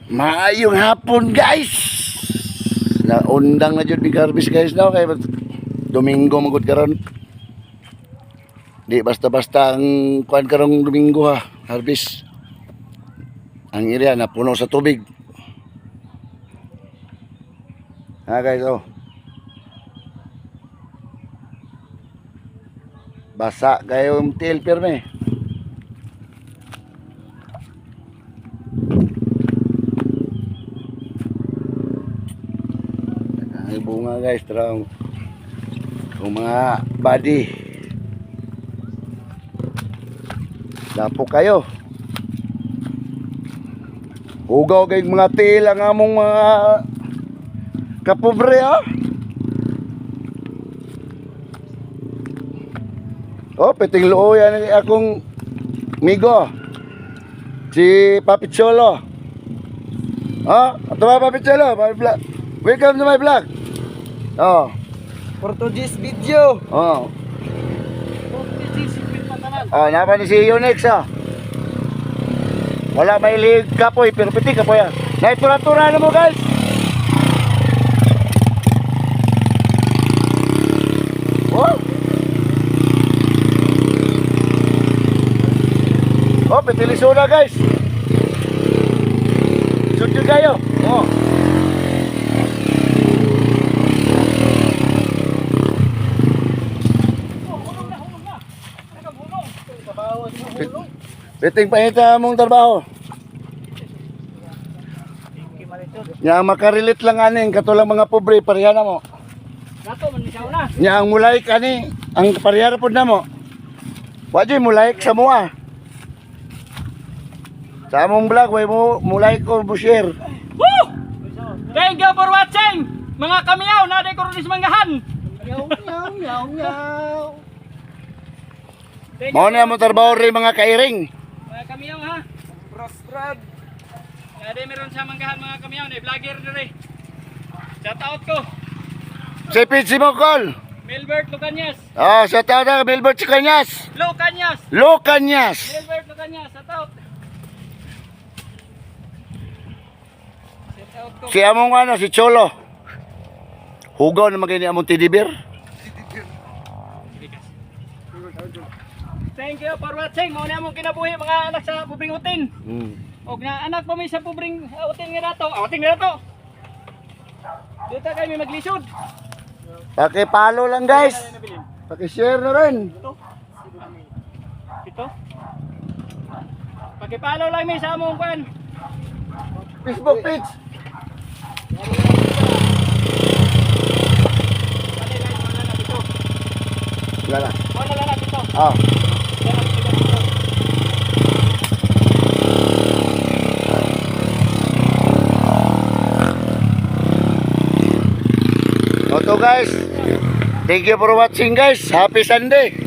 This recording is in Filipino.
Maayong hapon guys. Naundang na jud ni Garbis guys now kay Domingo magud karon. Di basta-basta ang kuan karong Domingo ha, Garbis. Ang area na puno sa tubig. Ha guys oh. Basa kayo yung tail pirme. Ay bunga guys, tara kung mga body dapo kayo ugaw kay mga tail ang among mga kapobre ha. Oh, piting loo yan akong migo si Papi Cholo. Oh, ato ba Papi Cholo? Welcome to my vlog. Oh, Portuguese video. oh. Portuguese patanan. Oh, napa ni si Unix ah. Wala may lig kapoy, pero pitik kapoy ah. Naitura-tura na mo guys. Oh. Oh, petilisura guys. Sudyo kayo. Oh. Piting pahita mong trabaho. Nya makarilit lang aning katulang mga pobre pareha na mo. Nato man siya una. Nya ang mulay kani ang pareha pod na mo. Wa jud mulay sa mua. Sa among vlog way mo mulay ko mo share. Woo! Thank you for watching. Mga kamiyaw na day ko rin manggahan. Yaw. Mao na mo trabaho rin mga kairing. Mga kamiyaw ha. Brad. Ada meron sa manggahan mga kamiyaw ni vlogger dire. Shout out ko. Si Pizzi mo call. Milbert Lucanyas. Oh, shout out na Bilbert Kanyas. Lucanyas. Lucanyas. Milbert Lucanyas. Shout out. Shout out ko. Si among ano si Cholo. Hugaw na magini among tidibir. Thank you for watching. Mao na among kinabuhi mga anak sa pubring utin. Og na anak pa may sa pubring utin nga dato. Utin nga dato. Dito kay may maglisod. Pakipalo lang guys. Paki-share na rin. Ito. Pakipalo lang mi sa among kwan. Facebook page. Wala. Wala lang dito. Ah. So guys, thank you for watching guys. Happy Sunday.